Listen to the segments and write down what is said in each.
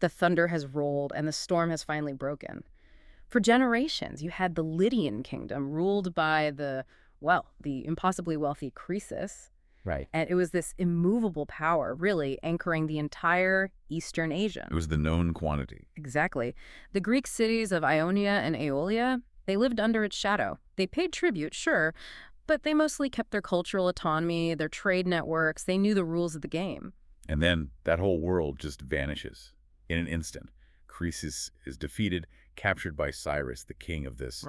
The thunder has rolled and the storm has finally broken. For generations, you had the Lydian kingdom ruled by the impossibly wealthy Croesus. Right. And it was this immovable power, really, anchoring the entire Eastern Asia. It was the known quantity. Exactly. The Greek cities of Ionia and Aeolia, they lived under its shadow. They paid tribute, sure, but they mostly kept their cultural autonomy, their trade networks. They knew the rules of the game. And then that whole world just vanishes in an instant. Croesus is defeated, captured by Cyrus, the king of this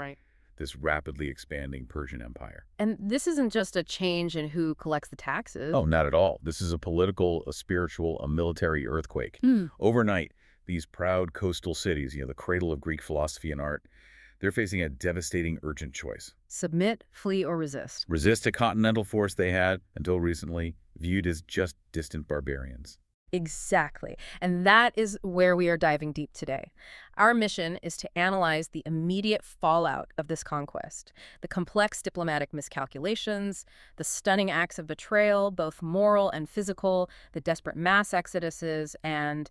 rapidly expanding Persian Empire. And this isn't just a change in who collects the taxes. Oh, not at all. This is a political, a spiritual, a military earthquake. Overnight, these proud coastal cities, the cradle of Greek philosophy and art, they're facing a devastating, urgent choice. Submit, flee, or resist. Resist a continental force they had, until recently, viewed as just distant barbarians. Exactly. And that is where we are diving deep today. Our mission is to analyze the immediate fallout of this conquest, the complex diplomatic miscalculations, the stunning acts of betrayal, both moral and physical, the desperate mass exoduses, and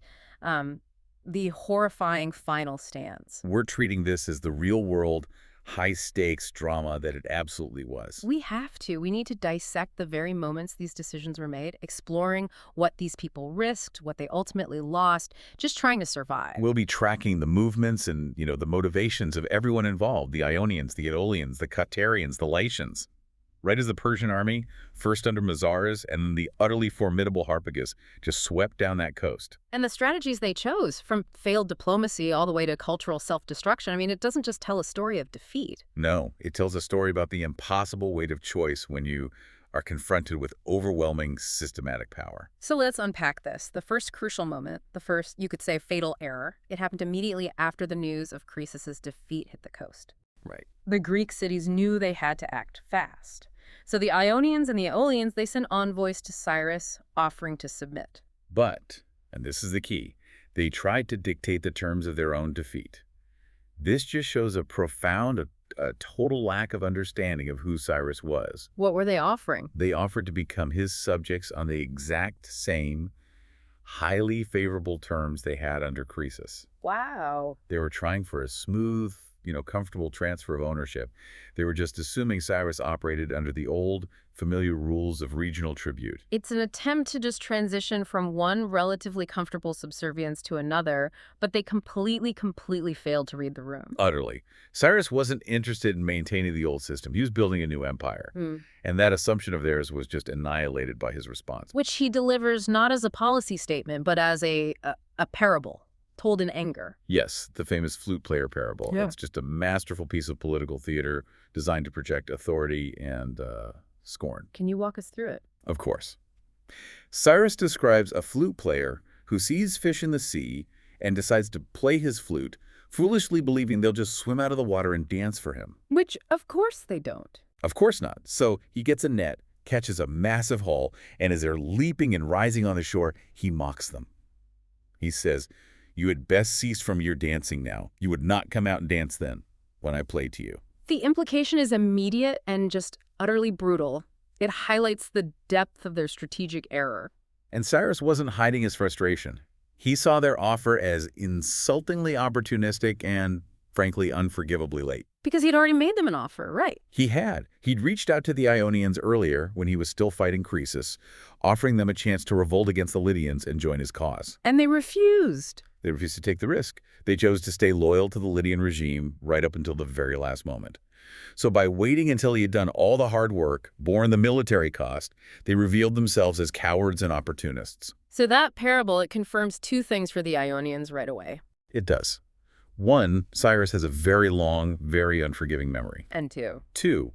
the horrifying final stands. We're treating this as the real-world, high-stakes drama that it absolutely was. We have to. We need to dissect the very moments these decisions were made, exploring what these people risked, what they ultimately lost, just trying to survive. We'll be tracking the movements and, the motivations of everyone involved, the Ionians, the Aetolians, the Catareans, the Lycians. Right as the Persian army, first under Mazares and then the utterly formidable Harpagus, just swept down that coast. And the strategies they chose, from failed diplomacy all the way to cultural self-destruction, it doesn't just tell a story of defeat. No, it tells a story about the impossible weight of choice when you are confronted with overwhelming systematic power. So let's unpack this. The first crucial moment, the first, you could say, fatal error, it happened immediately after the news of Croesus's defeat hit the coast. Right. The Greek cities knew they had to act fast. So the Ionians and the Aeolians, they sent envoys to Cyrus offering to submit. But, and this is the key, they tried to dictate the terms of their own defeat. This just shows a profound, a total lack of understanding of who Cyrus was. What were they offering? They offered to become his subjects on the exact same, highly favorable terms they had under Croesus. Wow. They were trying for a smooth, comfortable transfer of ownership. They were just assuming Cyrus operated under the old, familiar rules of regional tribute. It's an attempt to just transition from one relatively comfortable subservience to another, but they completely failed to read the room. Utterly. Cyrus wasn't interested in maintaining the old system. He was building a new empire. And that assumption of theirs was just annihilated by his response. Which he delivers not as a policy statement, but as a parable. Told in anger. Yes, the famous flute player parable. Yeah. It's just a masterful piece of political theater designed to project authority and scorn. Can you walk us through it? Of course. Cyrus describes a flute player who sees fish in the sea and decides to play his flute, foolishly believing they'll just swim out of the water and dance for him. Which, of course, they don't. Of course not. So he gets a net, catches a massive haul, and as they're leaping and rising on the shore, he mocks them. He says, "You had best cease from your dancing now. You would not come out and dance then, when I play to you." The implication is immediate and just utterly brutal. It highlights the depth of their strategic error. And Cyrus wasn't hiding his frustration. He saw their offer as insultingly opportunistic and, frankly, unforgivably late. Because he'd already made them an offer, right? He had. He'd reached out to the Ionians earlier when he was still fighting Croesus, offering them a chance to revolt against the Lydians and join his cause. And they refused. They refused to take the risk. They chose to stay loyal to the Lydian regime right up until the very last moment. So by waiting until he had done all the hard work, borne the military cost, they revealed themselves as cowards and opportunists. So that parable, it confirms two things for the Ionians right away. It does. One, Cyrus has a very long, very unforgiving memory. And two. Two,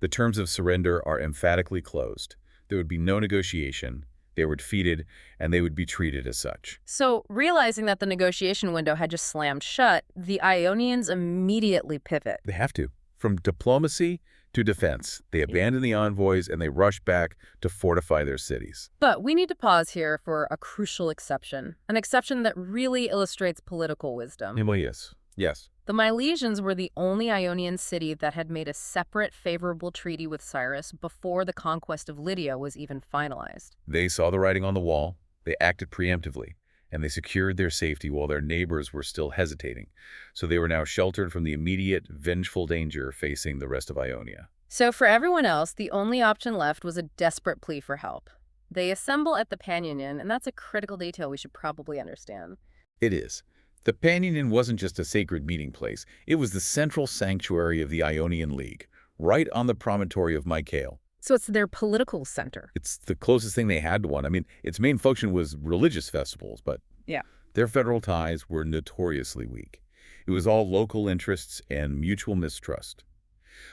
the terms of surrender are emphatically closed. There would be no negotiation. They were defeated, and they would be treated as such. So, realizing that the negotiation window had just slammed shut, the Ionians immediately pivot. They have to. From diplomacy to defense, they abandon the envoys and they rush back to fortify their cities. But we need to pause here for a crucial exception, an exception that really illustrates political wisdom. Well, yes. Yes. The Milesians were the only Ionian city that had made a separate favorable treaty with Cyrus before the conquest of Lydia was even finalized. They saw the writing on the wall. They acted preemptively. and they secured their safety while their neighbors were still hesitating. So they were now sheltered from the immediate, vengeful danger facing the rest of Ionia. So for everyone else, the only option left was a desperate plea for help. They assemble at the Panion Inn, and that's a critical detail we should probably understand. It is. The Panion Inn wasn't just a sacred meeting place. It was the central sanctuary of the Ionian League, right on the promontory of Mycale. So it's their political center. It's the closest thing they had to one. I mean, its main function was religious festivals, but Yeah. their federal ties were notoriously weak. It was all local interests and mutual mistrust.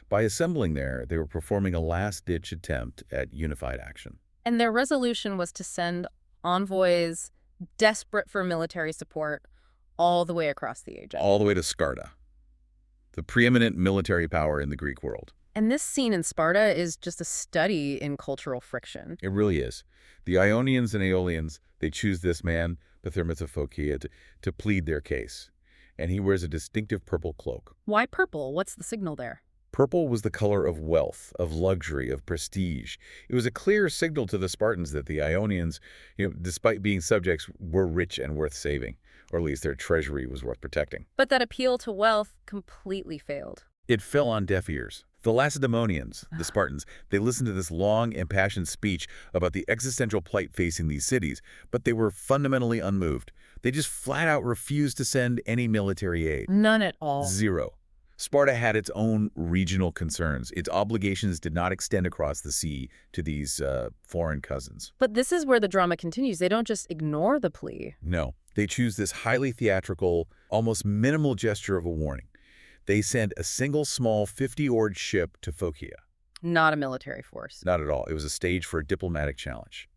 By assembling there, they were performing a last-ditch attempt at unified action. And their resolution was to send envoys desperate for military support all the way across the Aegean. All the way to Sparta, the preeminent military power in the Greek world. And this scene in Sparta is just a study in cultural friction. It really is. The Ionians and Aeolians, they choose this man, Pythermus of Phocaea, to plead their case. And he wears a distinctive purple cloak. Why purple? What's the signal there? Purple was the color of wealth, of luxury, of prestige. It was a clear signal to the Spartans that the Ionians, despite being subjects, were rich and worth saving, or at least their treasury was worth protecting. But that appeal to wealth completely failed. It fell on deaf ears. The Lacedaemonians, the Spartans, they listened to this long, impassioned speech about the existential plight facing these cities, but they were fundamentally unmoved. They just flat out refused to send any military aid. None at all. Zero. Sparta had its own regional concerns. Its obligations did not extend across the sea to these foreign cousins. But this is where the drama continues. They don't just ignore the plea. No, they choose this highly theatrical, almost minimal gesture of a warning. They send a single small 50-oared ship to Phocaea. Not a military force. Not at all. It was a stage for a diplomatic challenge.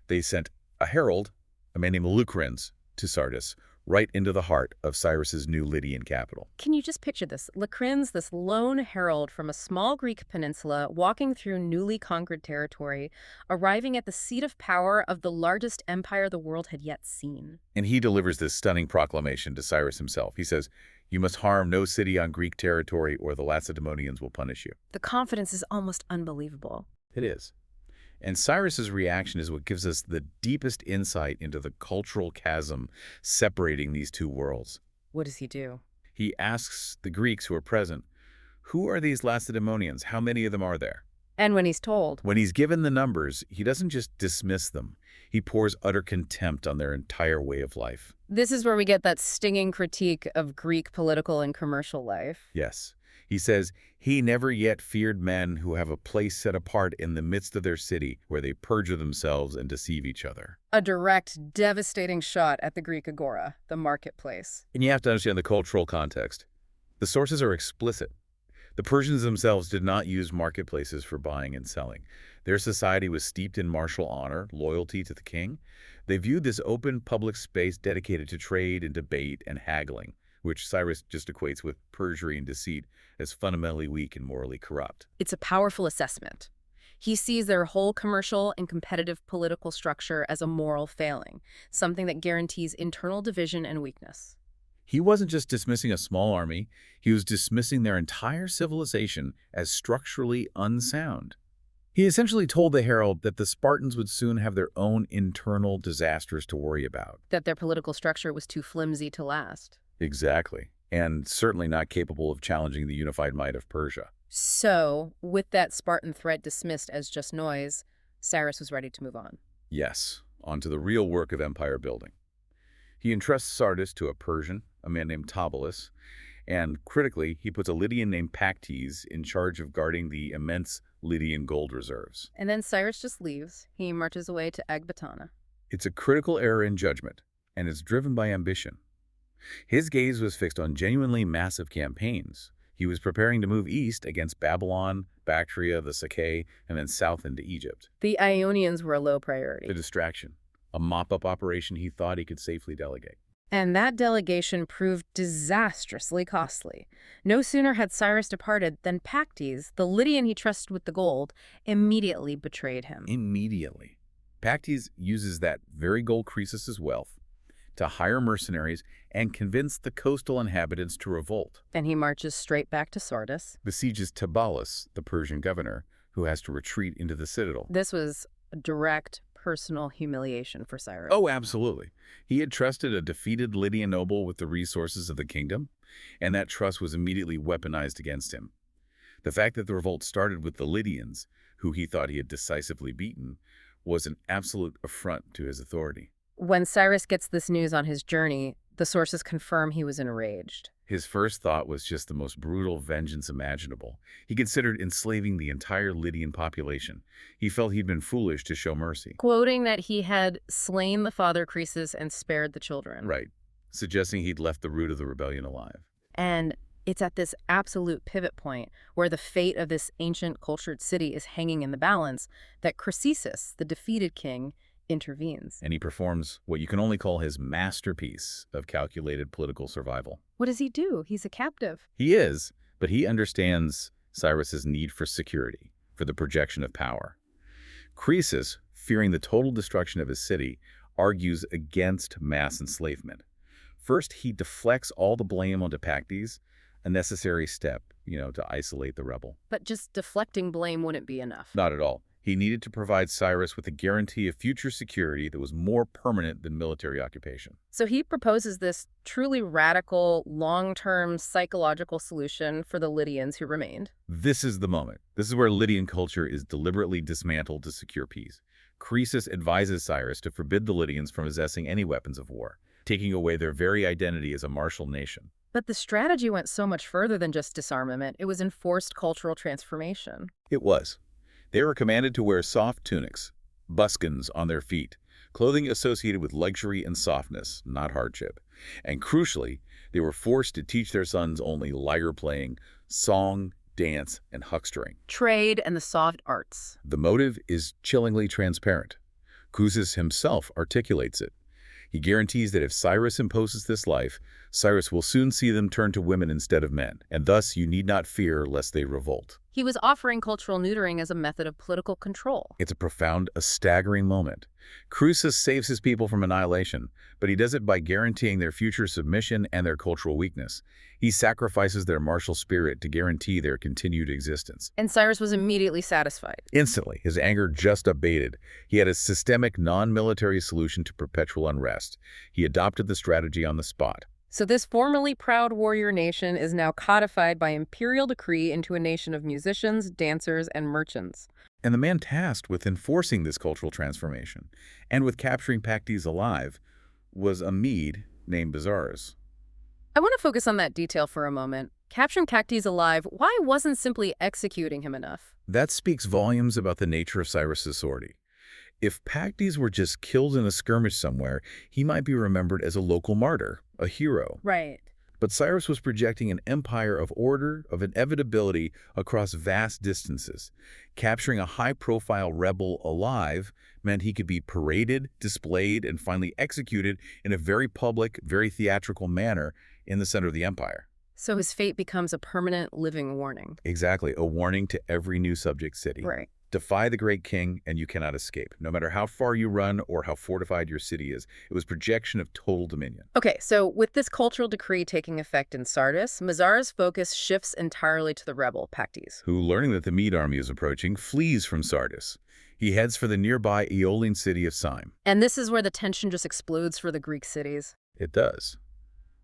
They sent a herald, a man named Lucrens, to Sardis, right into the heart of Cyrus's new Lydian capital. Can you just picture this? Lucrens, this lone herald from a small Greek peninsula, walking through newly conquered territory, arriving at the seat of power of the largest empire the world had yet seen. And he delivers this stunning proclamation to Cyrus himself. He says, "You must harm no city on Greek territory or the Lacedaemonians will punish you." The confidence is almost unbelievable. It is. And Cyrus's reaction is what gives us the deepest insight into the cultural chasm separating these two worlds. What does he do? He asks the Greeks who are present, "Who are these Lacedaemonians? How many of them are there?" And when he's told, When he's given the numbers, he doesn't just dismiss them. He pours utter contempt on their entire way of life. this is where we get that stinging critique of Greek political and commercial life. Yes. He says, "He never yet feared men who have a place set apart in the midst of their city where they perjure themselves and deceive each other." A direct, devastating shot at the Greek agora, the marketplace. And you have to understand the cultural context. The sources are explicit. The Persians themselves did not use marketplaces for buying and selling. Their society was steeped in martial honor, loyalty to the king. They viewed this open public space dedicated to trade and debate and haggling, which Cyrus just equates with perjury and deceit, as fundamentally weak and morally corrupt. It's a powerful assessment. He sees their whole commercial and competitive political structure as a moral failing, something that guarantees internal division and weakness. He wasn't just dismissing a small army, he was dismissing their entire civilization as structurally unsound. He essentially told the herald that the Spartans would soon have their own internal disasters to worry about. That their political structure was too flimsy to last. Exactly. And certainly not capable of challenging the unified might of Persia. So, with that Spartan threat dismissed as just noise, Cyrus was ready to move on. Yes, onto the real work of empire building. He entrusts Sardis to a Persian, a man named Tobalus, and critically, he puts a Lydian named Pactes in charge of guarding the immense Lydian gold reserves. And then Cyrus just leaves. He marches away to Ecbatana. It's a critical error in judgment, and it's driven by ambition. His gaze was fixed on genuinely massive campaigns. He was preparing to move east against Babylon, Bactria, the Sacae, and then south into Egypt. The Ionians were a low priority. The distraction, a mop-up operation he thought he could safely delegate. And that delegation proved disastrously costly. No sooner had Cyrus departed than Pactes, the Lydian he trusted with the gold, immediately betrayed him. Immediately. Pactes uses that very gold Croesus' wealth to hire mercenaries and convince the coastal inhabitants to revolt. And he marches straight back to Sardis. Besieges Tibalus, the Persian governor, who has to retreat into the citadel. This was a direct personal humiliation for Cyrus. Oh, absolutely. He had trusted a defeated Lydian noble with the resources of the kingdom, and that trust was immediately weaponized against him. The fact that the revolt started with the Lydians, who he thought he had decisively beaten, was an absolute affront to his authority. When Cyrus gets this news on his journey, the sources confirm he was enraged. His first thought was just the most brutal vengeance imaginable. He considered enslaving the entire Lydian population. He felt he'd been foolish to show mercy. Quoting that he had slain the father Croesus and spared the children. Right, suggesting he'd left the root of the rebellion alive. And it's at this absolute pivot point where the fate of this ancient cultured city is hanging in the balance that Croesus, the defeated king, intervenes. And he performs what you can only call his masterpiece of calculated political survival. What does he do? He's a captive. He is, but he understands Cyrus's need for security, for the projection of power. Croesus, fearing the total destruction of his city, argues against mass enslavement. First, he deflects all the blame onto Pactes, a necessary step, to isolate the rebel. But just deflecting blame wouldn't be enough. Not at all. He needed to provide Cyrus with a guarantee of future security that was more permanent than military occupation. So he proposes this truly radical, long-term psychological solution for the Lydians who remained. This is the moment. This is where Lydian culture is deliberately dismantled to secure peace. Croesus advises Cyrus to forbid the Lydians from possessing any weapons of war, taking away their very identity as a martial nation. But the strategy went so much further than just disarmament. It was enforced cultural transformation. It was. They were commanded to wear soft tunics, buskins on their feet, clothing associated with luxury and softness, not hardship. And crucially, they were forced to teach their sons only lyre playing, song, dance, and huckstering. Trade and the soft arts. The motive is chillingly transparent. Croesus himself articulates it. He guarantees that if Cyrus imposes this life, Cyrus will soon see them turn to women instead of men, and thus you need not fear lest they revolt. He was offering cultural neutering as a method of political control. It's a profound, a staggering moment. Croesus saves his people from annihilation, but he does it by guaranteeing their future submission and their cultural weakness. He sacrifices their martial spirit to guarantee their continued existence. And Cyrus was immediately satisfied. Instantly, his anger just abated. He had a systemic, non-military solution to perpetual unrest. He adopted the strategy on the spot. So this formerly proud warrior nation is now codified by imperial decree into a nation of musicians, dancers, and merchants. And the man tasked with enforcing this cultural transformation and with capturing Pactes alive was a Mede named Bozzaris. I want to focus on that detail for a moment. Capturing Pactes alive, why wasn't simply executing him enough? That speaks volumes about the nature of Cyrus's authority. If Pactes were just killed in a skirmish somewhere, he might be remembered as a local martyr, a hero. Right. But Cyrus was projecting an empire of order, of inevitability across vast distances. Capturing a high-profile rebel alive meant he could be paraded, displayed, and finally executed in a very public, very theatrical manner in the center of the empire. So his fate becomes a permanent living warning. Exactly, a warning to every new subject city. Right. Defy the great king, and you cannot escape. No matter how far you run or how fortified your city is, it was projection of total dominion. Okay, so with this cultural decree taking effect in Sardis, Bozzaris' focus shifts entirely to the rebel, Pactes. Who, learning that the Mede army is approaching, flees from Sardis. He heads for the nearby Aeolian city of Syme. And this is where the tension just explodes for the Greek cities. It does.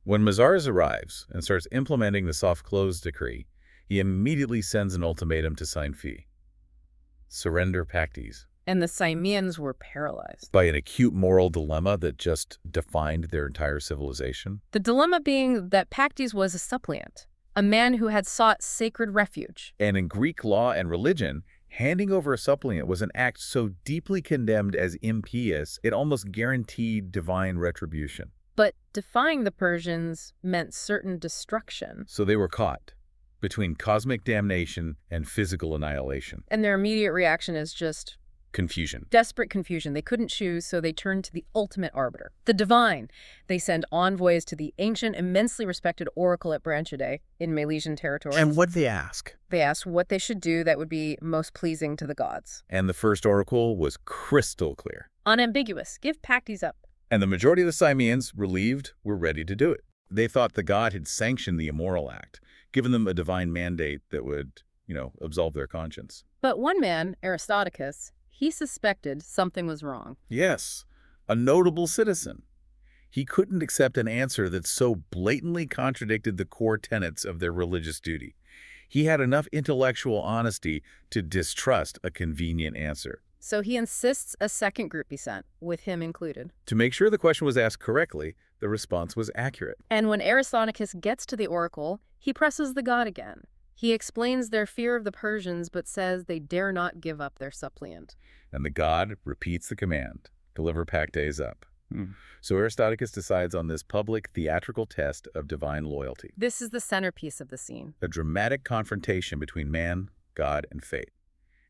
When Bozzaris arrives and starts implementing the soft close decree, he immediately sends an ultimatum to Syme. Surrender Pactes. And the Symeans were paralyzed. By an acute moral dilemma that just defined their entire civilization. The dilemma being that Pactes was a suppliant, a man who had sought sacred refuge. And in Greek law and religion, handing over a suppliant was an act so deeply condemned as impious, it almost guaranteed divine retribution. But defying the Persians meant certain destruction. So they were caught between cosmic damnation and physical annihilation. And their immediate reaction is just Confusion. desperate confusion. They couldn't choose, so they turned to the ultimate arbiter, the divine. They send envoys to the ancient, immensely respected oracle at Branchidae in Milesian territory. And what'd they ask? They asked what they should do that would be most pleasing to the gods. And the first oracle was crystal clear. Unambiguous. Give Pactes up. And the majority of the Symeans, relieved, were ready to do it. They thought the god had sanctioned the immoral act, given them a divine mandate that would, absolve their conscience. But one man, Herodotus, He suspected something was wrong. Yes, a notable citizen. He couldn't accept an answer that so blatantly contradicted the core tenets of their religious duty. He had enough intellectual honesty to distrust a convenient answer. So he insists a second group be sent, with him included. To make sure the question was asked correctly, the response was accurate. And when Aristodicus gets to the oracle, he presses the god again. He explains their fear of the Persians, but says they dare not give up their suppliant. And the god repeats the command, deliver Pactes up. So Aristodicus decides on this public theatrical test of divine loyalty. This is the centerpiece of the scene. A dramatic confrontation between man, God, and fate.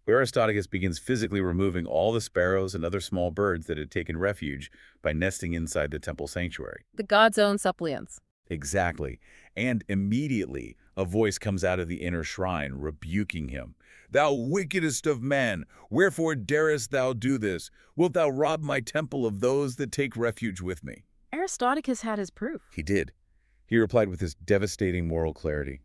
Aristodicus begins physically removing all the sparrows and other small birds that had taken refuge by nesting inside the temple sanctuary. The god's own suppliants. Exactly. And immediately, a voice comes out of the inner shrine, rebuking him. Thou wickedest of men, wherefore darest thou do this? Wilt thou rob my temple of those that take refuge with me? Aristodicus had his proof. He did. He replied with this devastating moral clarity.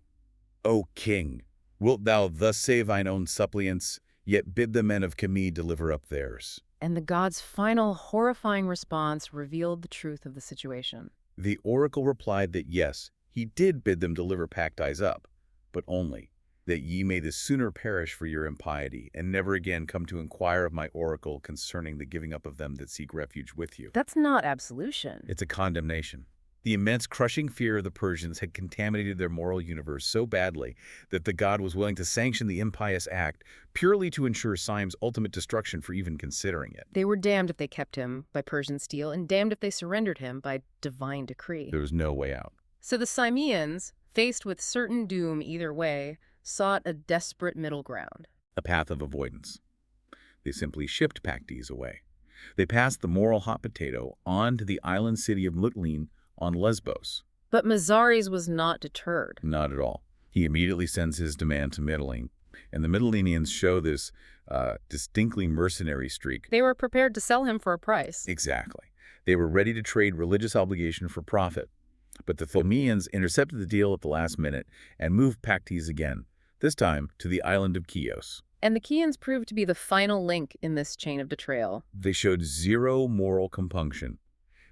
O king, wilt thou thus save thine own suppliants, yet bid the men of Cheme deliver up theirs? And the god's final horrifying response revealed the truth of the situation. The oracle replied that yes, he did bid them deliver Pactes up, but only that ye may the sooner perish for your impiety, and never again come to inquire of my oracle concerning the giving up of them that seek refuge with you. That's not absolution. It's a condemnation. The immense crushing fear of the Persians had contaminated their moral universe so badly that the god was willing to sanction the impious act purely to ensure Sime's ultimate destruction for even considering it. They were damned if they kept him by Persian steel, and damned if they surrendered him by divine decree. There was no way out. So the Simeans, faced with certain doom either way, sought a desperate middle ground. A path of avoidance. They simply shipped Pactes away. They passed the moral hot potato on to the island city of Mytilene on Lesbos. But Mazares was not deterred. Not at all. He immediately sends his demand to Mytilene, and the Mytileneans show this distinctly mercenary streak. They were prepared to sell him for a price. Exactly. They were ready to trade religious obligation for profit. But the Ptolemies intercepted the deal at the last minute and moved Pactes again, this time to the island of Chios. And the Chians proved to be the final link in this chain of betrayal. They showed zero moral compunction.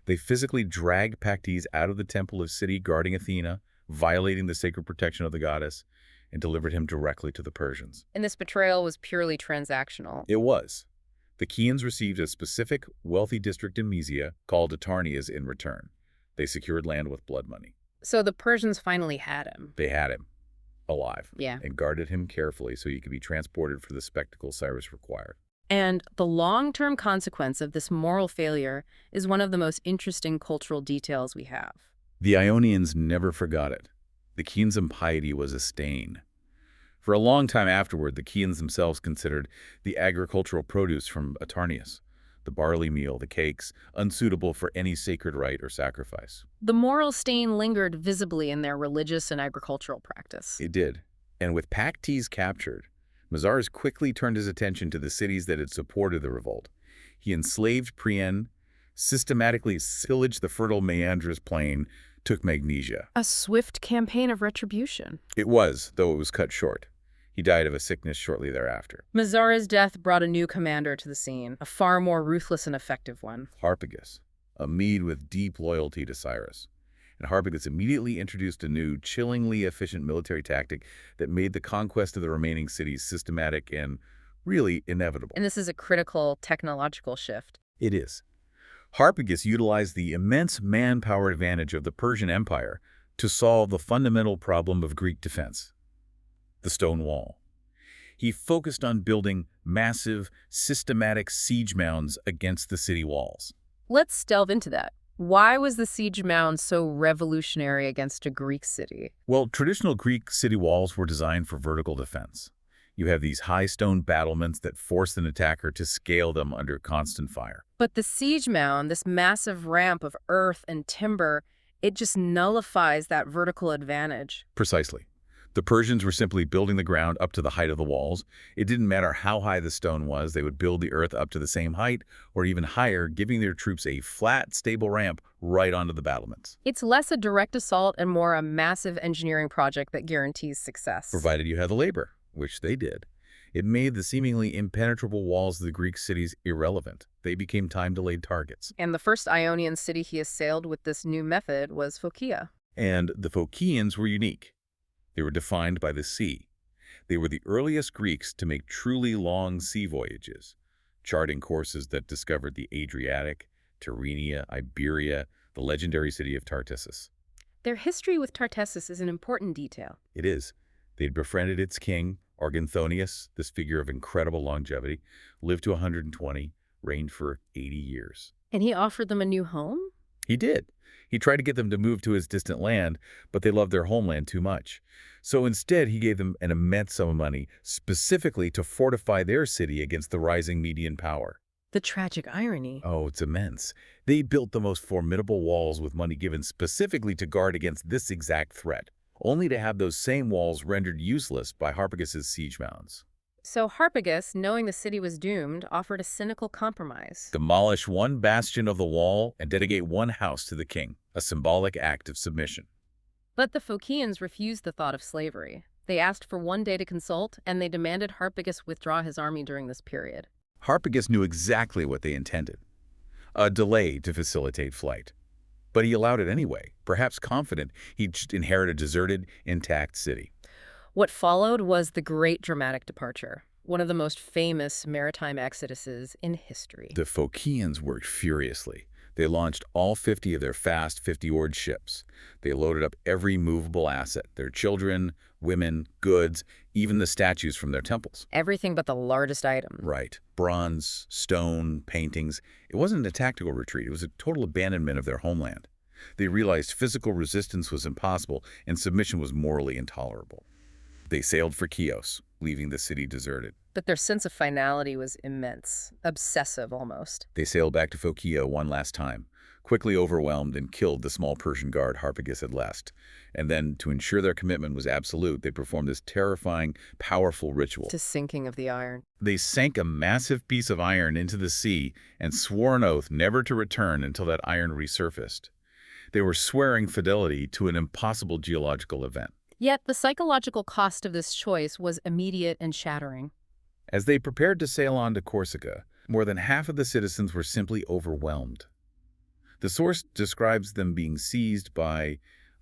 They physically dragged Pactes out of the temple of city guarding Athena, violating the sacred protection of the goddess, and delivered him directly to the Persians. And this betrayal was purely transactional. It was. The Chians received a specific, wealthy district in Mysia called Atarnias in return. They secured land with blood money. So the Persians finally had him. They had him, alive, Yeah. and guarded him carefully so he could be transported for the spectacle Cyrus required. And the long-term consequence of this moral failure is one of the most interesting cultural details we have. The Ionians never forgot it. The Chians' impiety was a stain. For a long time afterward, the Chians themselves considered the agricultural produce from Atarnias, the barley meal, the cakes, unsuitable for any sacred rite or sacrifice. The moral stain lingered visibly in their religious and agricultural practice. It did. And with Pactes captured, Mazares quickly turned his attention to the cities that had supported the revolt. He enslaved Priene, systematically pillaged the fertile Meandrus plain, took Magnesia. A swift campaign of retribution. It was, though it was cut short. He died of a sickness shortly thereafter. Mazares' death brought a new commander to the scene, a far more ruthless and effective one. Harpagus, a Mede with deep loyalty to Cyrus. And Harpagus immediately introduced a new, chillingly efficient military tactic that made the conquest of the remaining cities systematic and really inevitable. And this is a critical technological shift. It is. Harpagus utilized the immense manpower advantage of the Persian Empire to solve the fundamental problem of Greek defense, the stone wall. He focused on building massive, systematic siege mounds against the city walls. Let's delve into that. Why was the siege mound so revolutionary against a Greek city? Well, traditional Greek city walls were designed for vertical defense. You have these high stone battlements that force an attacker to scale them under constant fire. But the siege mound, this massive ramp of earth and timber, it just nullifies that vertical advantage. Precisely. The Persians were simply building the ground up to the height of the walls. It didn't matter how high the stone was, they would build the earth up to the same height or even higher, giving their troops a flat, stable ramp right onto the battlements. It's less a direct assault and more a massive engineering project that guarantees success. Provided you had the labor, which they did. It made the seemingly impenetrable walls of the Greek cities irrelevant. They became time-delayed targets. And the first Ionian city he assailed with this new method was Phocaea. And the Phocaeans were unique. They were defined by the sea. They were the earliest Greeks to make truly long sea voyages, charting courses that discovered the Adriatic, Tyrrhenia, Iberia, the legendary city of Tartessus. Their history with Tartessus is an important detail. It is. They'd befriended its king, Arganthonius, this figure of incredible longevity, lived to 120, reigned for 80 years. And he offered them a new home? He did. He tried to get them to move to his distant land, but they loved their homeland too much. So instead, he gave them an immense sum of money, specifically to fortify their city against the rising Median power. The tragic irony. Oh, it's immense. They built the most formidable walls with money given specifically to guard against this exact threat, only to have those same walls rendered useless by Harpagus' siege mounds. So Harpagus, knowing the city was doomed, offered a cynical compromise. Demolish one bastion of the wall and dedicate one house to the king, a symbolic act of submission. But the Phocaeans refused the thought of slavery. They asked for one day to consult, and they demanded Harpagus withdraw his army during this period. Harpagus knew exactly what they intended, a delay to facilitate flight. But he allowed it anyway, perhaps confident he'd just inherit a deserted, intact city. What followed was the Great Dramatic Departure, one of the most famous maritime exoduses in history. The Phocaeans worked furiously. They launched all 50 of their fast 50-oared ships. They loaded up every movable asset, their children, women, goods, even the statues from their temples. Everything but the largest item. Right. Bronze, stone, paintings. It wasn't a tactical retreat. It was a total abandonment of their homeland. They realized physical resistance was impossible and submission was morally intolerable. They sailed for Chios, leaving the city deserted. But their sense of finality was immense, obsessive almost. They sailed back to Phocaea one last time, quickly overwhelmed and killed the small Persian guard Harpagus had left. And then, to ensure their commitment was absolute, they performed this terrifying, powerful ritual. To sinking of the iron. They sank a massive piece of iron into the sea and swore an oath never to return until that iron resurfaced. They were swearing fidelity to an impossible geological event. Yet the psychological cost of this choice was immediate and shattering. As they prepared to sail on to Corsica, more than half of the citizens were simply overwhelmed. The source describes them being seized by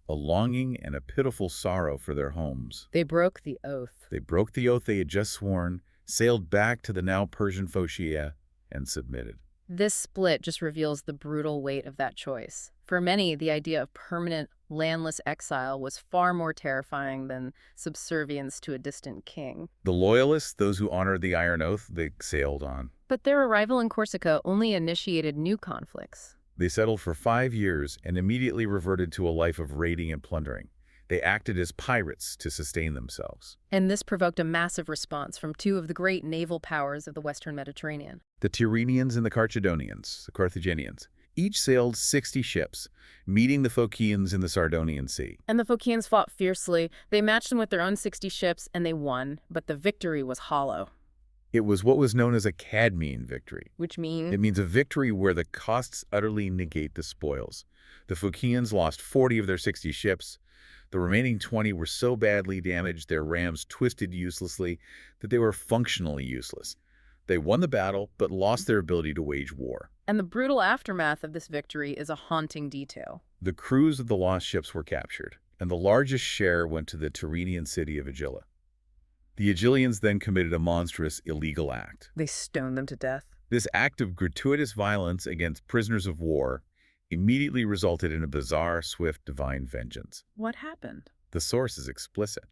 a longing and a pitiful sorrow for their homes. They broke the oath. They broke the oath they had just sworn, sailed back to the now Persian Phocaea, and submitted. This split just reveals the brutal weight of that choice. For many, the idea of permanent, landless exile was far more terrifying than subservience to a distant king. The loyalists, those who honored the Iron Oath, they sailed on. But their arrival in Corsica only initiated new conflicts. They settled for 5 years and immediately reverted to a life of raiding and plundering. They acted as pirates to sustain themselves. And this provoked a massive response from two of the great naval powers of the Western Mediterranean. The Tyrrhenians and the Carthaginians, the Carthaginians, each sailed 60 ships, meeting the Phocaeans in the Sardonian Sea. And the Phocaeans fought fiercely. They matched them with their own 60 ships, and they won. But the victory was hollow. It was what was known as a Cadmean victory. Which means? It means a victory where the costs utterly negate the spoils. The Phocaeans lost 40 of their 60 ships. The remaining 20 were so badly damaged, their rams twisted uselessly, that they were functionally useless. They won the battle, but lost their ability to wage war. And the brutal aftermath of this victory is a haunting detail. The crews of the lost ships were captured, and the largest share went to the Tyrrhenian city of Agylla. The Agylians then committed a monstrous, illegal act. They stoned them to death. This act of gratuitous violence against prisoners of war immediately resulted in a bizarre, swift, divine vengeance. What happened? The source is explicit.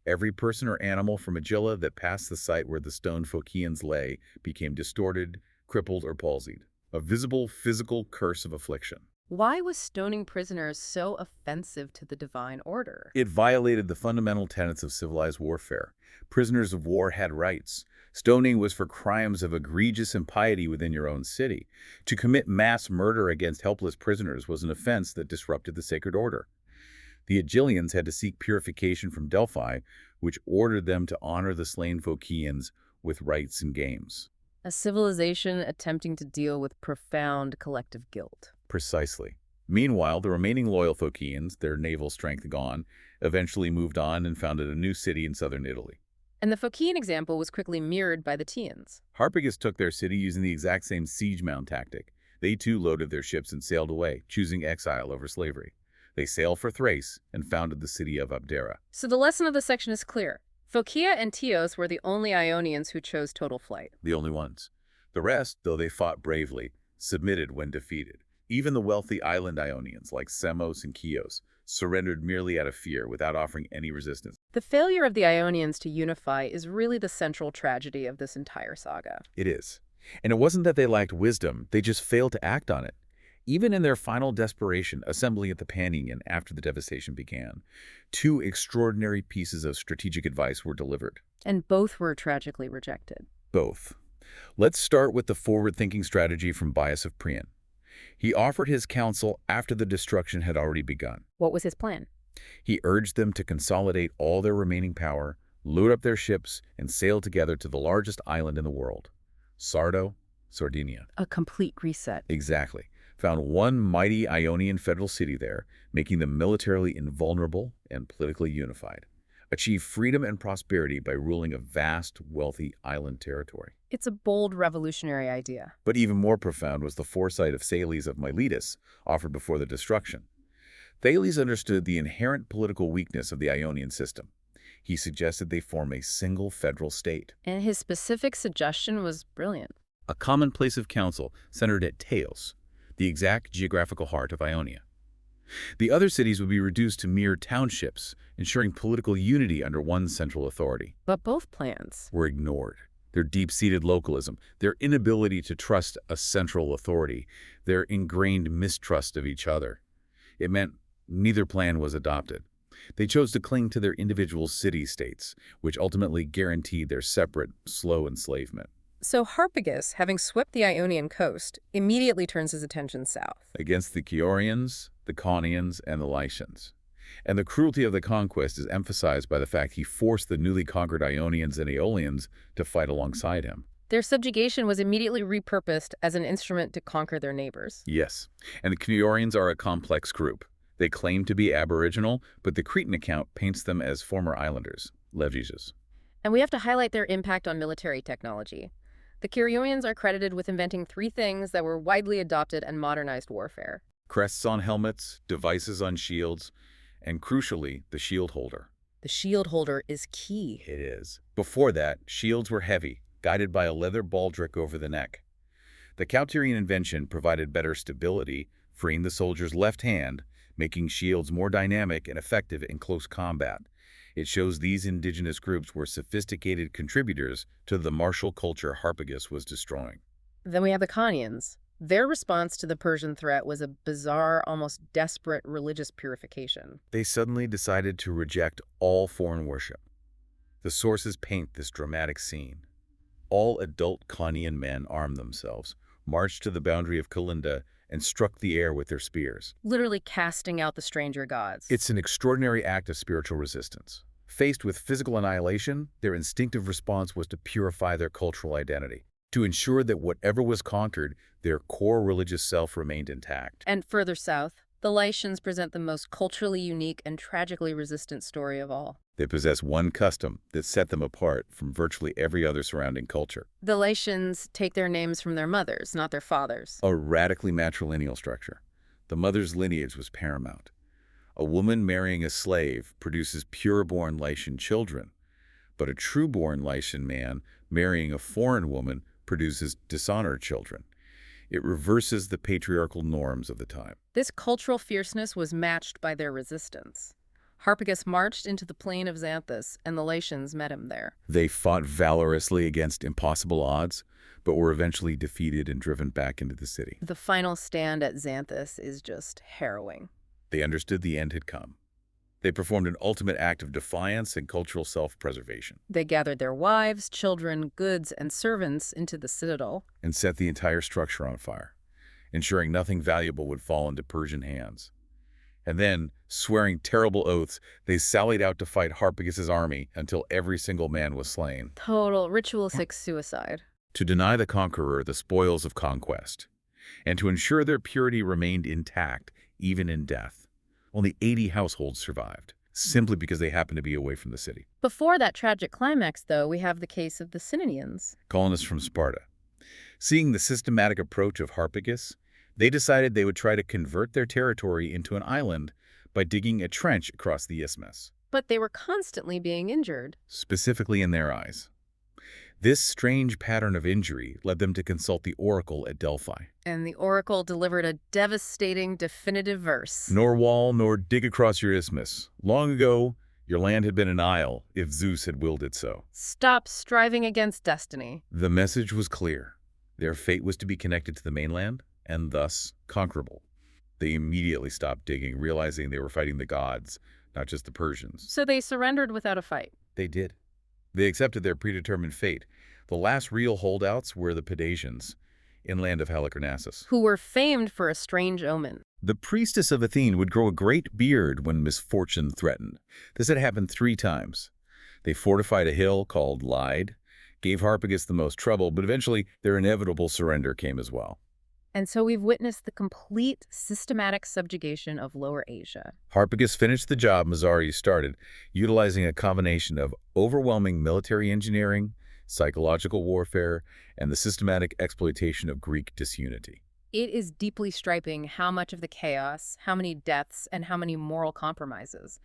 Every person or animal from Agylla that passed the site where the stoned Phocaeans lay became distorted, crippled, or palsied. A visible physical curse of affliction. Why was stoning prisoners so offensive to the divine order? It violated the fundamental tenets of civilized warfare. Prisoners of war had rights. Stoning was for crimes of egregious impiety within your own city. To commit mass murder against helpless prisoners was an offense that disrupted the sacred order. The Agylians had to seek purification from Delphi, which ordered them to honor the slain Phocaeans with rites and games. A civilization attempting to deal with profound collective guilt. Precisely. Meanwhile, the remaining loyal Phocaeans, their naval strength gone, eventually moved on and founded a new city in southern Italy. And the Phocian example was quickly mirrored by the Chians. Harpagus took their city using the exact same siege mound tactic. They too loaded their ships and sailed away, choosing exile over slavery. They sailed for Thrace and founded the city of Abdera. So the lesson of the section is clear. Phocia and Chios were the only Ionians who chose total flight. The only ones. The rest, though they fought bravely, submitted when defeated. Even the wealthy island Ionians, like Samos and Chios, surrendered merely out of fear without offering any resistance. The failure of the Ionians to unify is really the central tragedy of this entire saga. It is. And it wasn't that they lacked wisdom, they just failed to act on it. Even in their final desperation, assembling at the Panion after the devastation began, two extraordinary pieces of strategic advice were delivered. And both were tragically rejected. Both. Let's start with the forward-thinking strategy from Bias of Priam. He offered his counsel after the destruction had already begun. What was his plan? He urged them to consolidate all their remaining power, load up their ships, and sail together to the largest island in the world, Sardo, Sardinia. A complete reset. Exactly. Found one mighty Ionian federal city there, making them militarily invulnerable and politically unified. Achieve freedom and prosperity by ruling a vast, wealthy island territory. It's a bold revolutionary idea. But even more profound was the foresight of Thales of Miletus, offered before the destruction. Thales understood the inherent political weakness of the Ionian system. He suggested they form a single federal state. And his specific suggestion was brilliant. A common place of council centered at Teos, the exact geographical heart of Ionia. The other cities would be reduced to mere townships, ensuring political unity under one central authority. But both plans Were ignored. Their deep-seated localism, their inability to trust a central authority, their ingrained mistrust of each other. It meant neither plan was adopted. They chose to cling to their individual city-states, which ultimately guaranteed their separate, slow enslavement. So Harpagus, having swept the Ionian coast, immediately turns his attention south. Against the Chiorians, the Caunians, and the Lycians. And the cruelty of the conquest is emphasized by the fact he forced the newly conquered Ionians and Aeolians to fight alongside him. Their subjugation was immediately repurposed as an instrument to conquer their neighbors. Yes, and the Chiorians are a complex group. They claim to be aboriginal, but the Cretan account paints them as former islanders, Leviges. And we have to highlight their impact on military technology. The Chiorians are credited with inventing 3 things that were widely adopted and modernized warfare. Crests on helmets, devices on shields, and crucially, the shield holder. The shield holder is key. It is. Before that, shields were heavy, guided by a leather baldric over the neck. The Cauterian invention provided better stability, freeing the soldier's left hand, making shields more dynamic and effective in close combat. It shows these indigenous groups were sophisticated contributors to the martial culture Harpagus was destroying. Then we have the Caunians. Their response to the Persian threat was a bizarre, almost desperate religious purification. They suddenly decided to reject all foreign worship. The sources paint this dramatic scene. All adult Caunian men armed themselves, marched to the boundary of Kalinda, and struck the air with their spears. Literally casting out the stranger gods. It's an extraordinary act of spiritual resistance. Faced with physical annihilation, their instinctive response was to purify their cultural identity, to ensure that whatever was conquered, their core religious self remained intact. And further south, the Lycians present the most culturally unique and tragically resistant story of all. They possess one custom that set them apart from virtually every other surrounding culture. The Lycians take their names from their mothers, not their fathers. A radically matrilineal structure. The mother's lineage was paramount. A woman marrying a slave produces pure-born Lycian children, but a true-born Lycian man marrying a foreign woman produces dishonored children. It reverses the patriarchal norms of the time. This cultural fierceness was matched by their resistance. Harpagus marched into the plain of Xanthus, and the Lycians met him there. They fought valorously against impossible odds, but were eventually defeated and driven back into the city. The final stand at Xanthus is just harrowing. They understood the end had come. They performed an ultimate act of defiance and cultural self-preservation. They gathered their wives, children, goods, and servants into the citadel And set the entire structure on fire, ensuring nothing valuable would fall into Persian hands. And then, swearing terrible oaths, they sallied out to fight Harpagus' army until every single man was slain. Total ritualistic suicide. To deny the conqueror the spoils of conquest, and to ensure their purity remained intact even in death. Only 80 households survived, simply because they happened to be away from the city. Before that tragic climax, though, we have the case of the Cynians. Colonists from Sparta. Seeing the systematic approach of Harpagus, they decided they would try to convert their territory into an island by digging a trench across the isthmus, But they were constantly being injured. specifically in their eyes. This strange pattern of injury led them to consult the oracle at Delphi. And the oracle delivered a devastating, definitive verse. Nor wall, nor dig across your isthmus. Long ago, your land had been an isle, if Zeus had willed it so. Stop striving against destiny. The message was clear. Their fate was to be connected to the mainland, and thus conquerable. They immediately stopped digging, realizing they were fighting the gods, not just the Persians. So they surrendered without a fight. They did. They accepted their predetermined fate. The last real holdouts were the Pedassians, inland of Halicarnassus. Who were famed for a strange omen. The priestess of Athene would grow a great beard when misfortune threatened. This had happened 3 times. They fortified a hill called Lyde, gave Harpagus the most trouble, but eventually their inevitable surrender came as well. And so we've witnessed the complete systematic subjugation of Lower Asia. Harpagus finished the job Mazares started, utilizing a combination of overwhelming military engineering, psychological warfare, and the systematic exploitation of Greek disunity. It is deeply striking how much of the chaos, how many deaths, and how many moral compromises.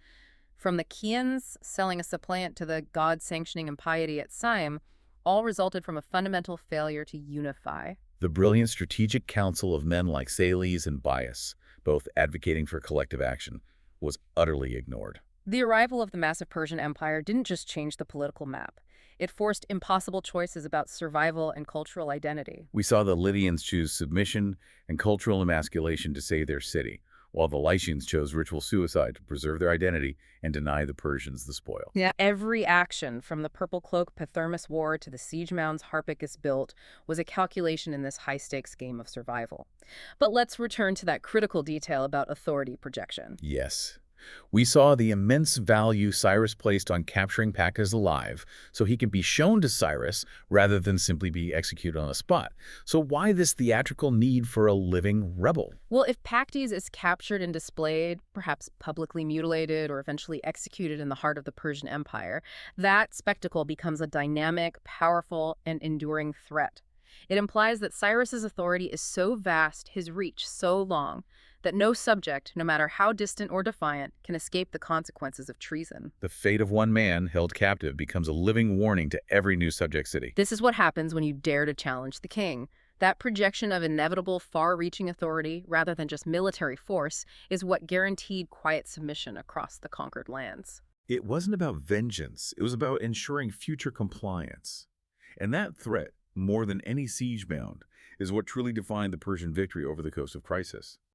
From the Chians selling a supplant to the god-sanctioning impiety at Syme, all resulted from a fundamental failure to unify. The brilliant strategic counsel of men like Sales and Bias, both advocating for collective action, was utterly ignored. The arrival of the massive Persian Empire didn't just change the political map. It forced impossible choices about survival and cultural identity. We saw the Lydians choose submission and cultural emasculation to save their city, while the Lycians chose ritual suicide to preserve their identity and deny the Persians the spoil. Yeah, every action, from the Purple Cloak Pathermus War to the siege mounds Harpagus built, was a calculation in this high-stakes game of survival. But let's return to that critical detail about authority projection. Yes. We saw the immense value Cyrus placed on capturing Pacus alive, so he can be shown to Cyrus rather than simply be executed on the spot. So why this theatrical need for a living rebel? Well, if Pactes is captured and displayed, perhaps publicly mutilated or eventually executed in the heart of the Persian Empire, that spectacle becomes a dynamic, powerful, and enduring threat. It implies that Cyrus's authority is so vast, his reach so long, that no subject, no matter how distant or defiant, can escape the consequences of treason. The fate of one man held captive becomes a living warning to every new subject city. This is what happens when you dare to challenge the king. That projection of inevitable, far-reaching authority, rather than just military force, is what guaranteed quiet submission across the conquered lands. It wasn't about vengeance. It was about ensuring future compliance. And that threat, more than any siege bound, is what truly defined the Persian victory over the coast of Chrysos.